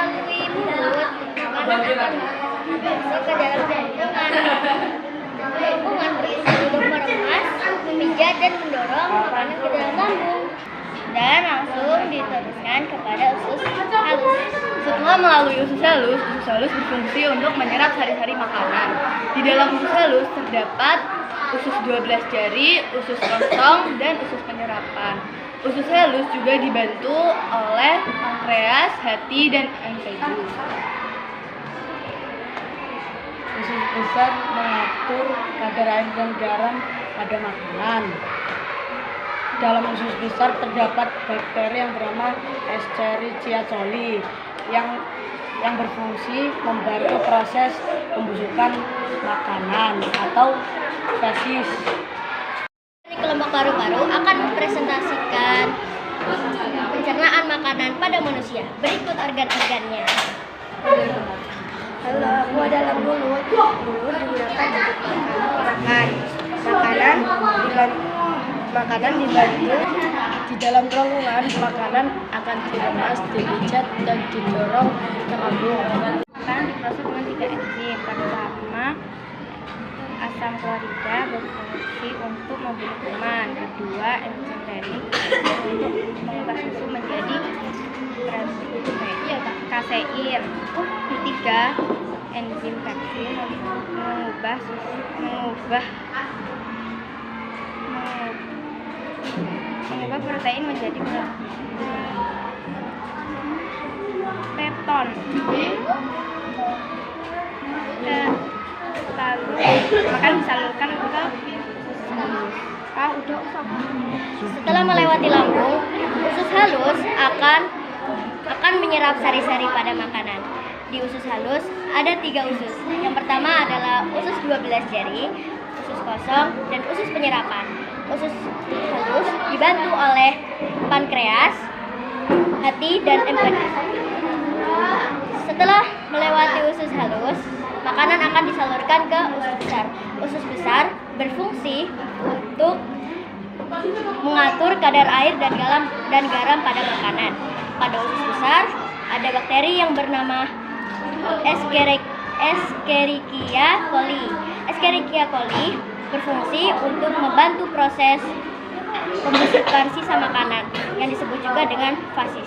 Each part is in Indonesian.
melalui mulut, makanan akan masuk ke dalam lingkungan berisi untuk meremas, memijat dan mendorong makanan ke dalam lambung dan langsung diteruskan kepada usus halus. Setelah melalui usus halus berfungsi untuk menyerap sari-sari makanan. Di dalam usus halus terdapat usus 12 jari, usus kosong, dan usus penyerapan. Usus halus juga dibantu oleh pankreas, hati, dan empedu. Usus besar mengatur kadar air dan garam pada makanan. Dalam usus besar terdapat bakteri yang bernama Escherichia coli yang berfungsi membantu proses pembusukan makanan atau fesis. Kelompok paru-paru akan mempresentasikan pencernaan makanan pada manusia. Berikut organ-organnya. Aku dalam mulut digunakan untuk makan. Makanan dibantu di dalam kerongkongan. Makanan akan diremas, dipijat, dan didorong ke lambung. Makanan diproses dengan 3 enzim. Pertama, asam klorida berfungsi untuk membunuh kuman. Kedua, enzim renin untuk mengubah susu menjadi kasein. Ketiga, enzim pepsin mengubah protein menjadi pepton. Lalu makan disalurkan ke setelah melewati lambung, usus halus akan menyerap sari-sari pada makanan. Di usus halus ada 3 usus. Yang pertama adalah usus 12 jari, usus kosong, dan usus penyerapan. Usus halus dibantu oleh pankreas, hati, dan empedu. Setelah melewati usus halus, makanan akan disalurkan ke usus besar. Usus besar berfungsi untuk mengatur kadar air dan garam pada makanan. Pada usus besar ada bakteri yang bernama Escherichia coli. Escherichia coli berfungsi untuk membantu proses pembusukan sisa makanan yang disebut juga dengan fasis.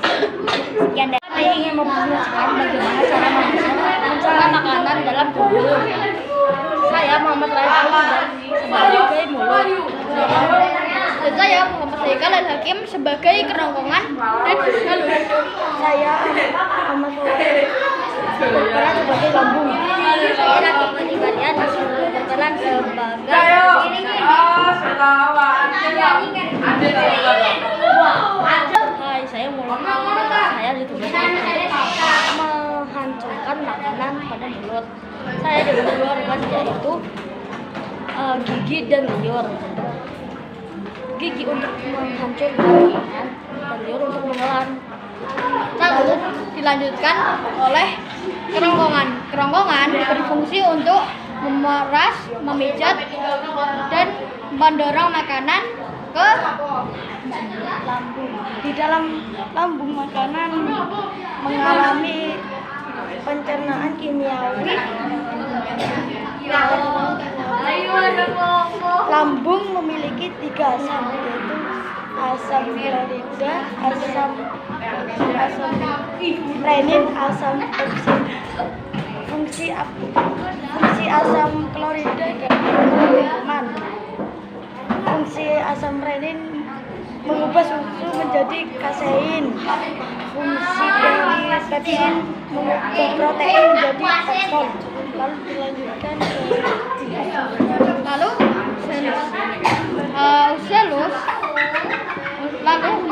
Sekian dari saya ingin memperlihatkan bagaimana cara mencerna makanan dalam tubuh. Saya Muhammad Raiful sebagai mulut. Dan saya Muhammad Haikal Hakim sebagai kerongkongan dan halus. Saya Ahmad berperan sebagai lambung. Saya Rafiq Ibadian berperan sebagai Hai, saya mulut. Saya ditugaskan menghancurkan makanan pada mulut. Saya diberi 2 organ, yaitu gigi dan liur. Gigi untuk menghancurkan makanan dan liur untuk menelan. lalu dilanjutkan oleh kerongkongan. Kerongkongan berfungsi untuk memeras, memijat, dan mendorong makanan ke Lambung. Di dalam lambung makanan mengalami pencernaan kimiawi. Lambung memiliki 3 asam, yaitu asam klorida, asam renin, asam pepsin. Fungsi asam klorida dalam kuman. Fungsi asam renin mengubah susu menjadi kasein. Fungsi dari pepsin mengubah protein menjadi pepton. Lalu dilanjutkan ke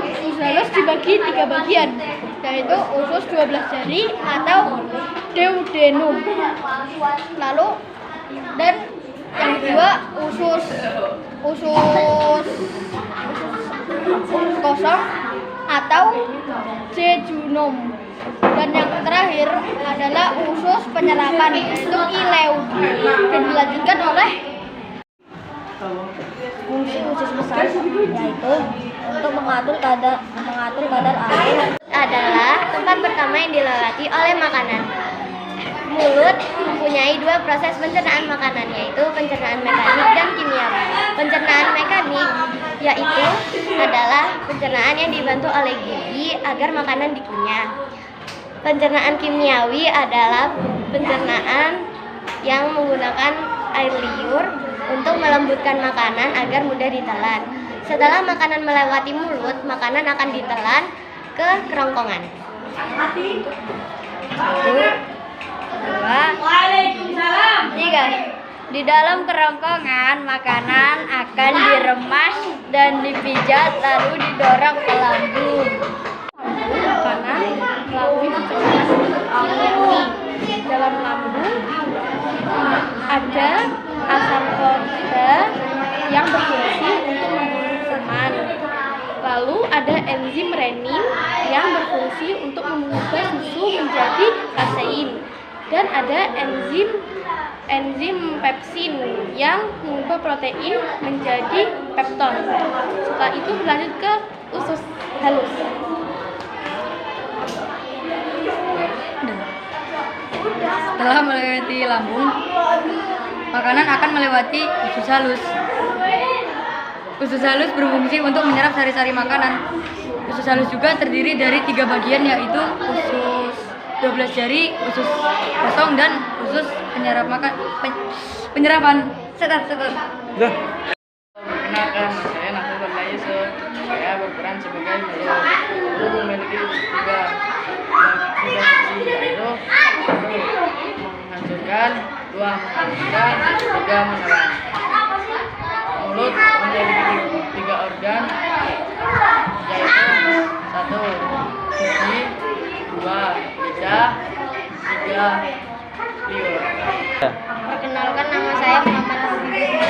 usus halus dibagi 3 bagian, yaitu usus 12 jari atau duodenum. Dan yang kedua usus kosong atau jejunum. Dan yang terakhir adalah usus penyerapan, yaitu ileum. Dan dilanjutkan oleh fungsi usus besar, yaitu untuk mengatur kadar air adalah tempat pertama yang dilewati oleh makanan. Mulut mempunyai dua proses pencernaan makanan, yaitu pencernaan mekanik dan kimiawi. Pencernaan mekanik yaitu adalah pencernaan yang dibantu oleh gigi agar makanan dikunyah. Pencernaan kimiawi adalah pencernaan yang menggunakan air liur untuk melembutkan makanan agar mudah ditelan. Setelah makanan melewati mulut, makanan akan ditelan ke kerongkongan. 3. Di dalam kerongkongan, makanan akan diremas dan dipijat lalu didorong ke lambung. Makanan melalui pencernaan alveoli. Dalam lambung ada asam klorida yang berfungsi untuk membunuh semen. Lalu ada enzim renin yang berfungsi untuk mengubah susu menjadi kasein. Dan ada enzim pepsin yang mengubah protein menjadi pepton. Setelah itu berlanjut ke usus halus. Setelah melewati lambung, makanan akan melewati usus halus. Usus halus berfungsi untuk menyerap sari-sari makanan. Usus halus juga terdiri dari 3 bagian, yaitu usus 12 jari, usus kosong, dan usus penyerapan. Perkenalkan, saya Nafsul Yusuf. Saya berperan sebagai mulut. Mulut memiliki tiga fungsi, yaitu 1. Menghancurkan, 2. Menghancurkan, 3. Menelan. Mulut memiliki 3 organ, yaitu 1. Gigi, 2. Lidah, 3. Liur. Perkenalkan, nama saya Muhammad Habibur.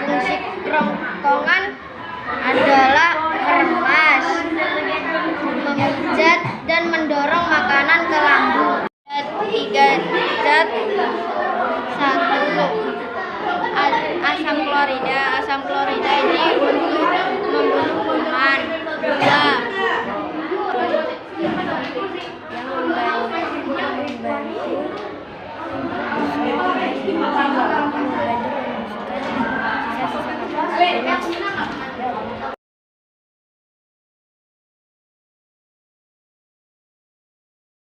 Fungsi kerongkongan adalah meremas, memijat, dan mendorong makanan ke lambung. 3 zat, 1. Asam klorida,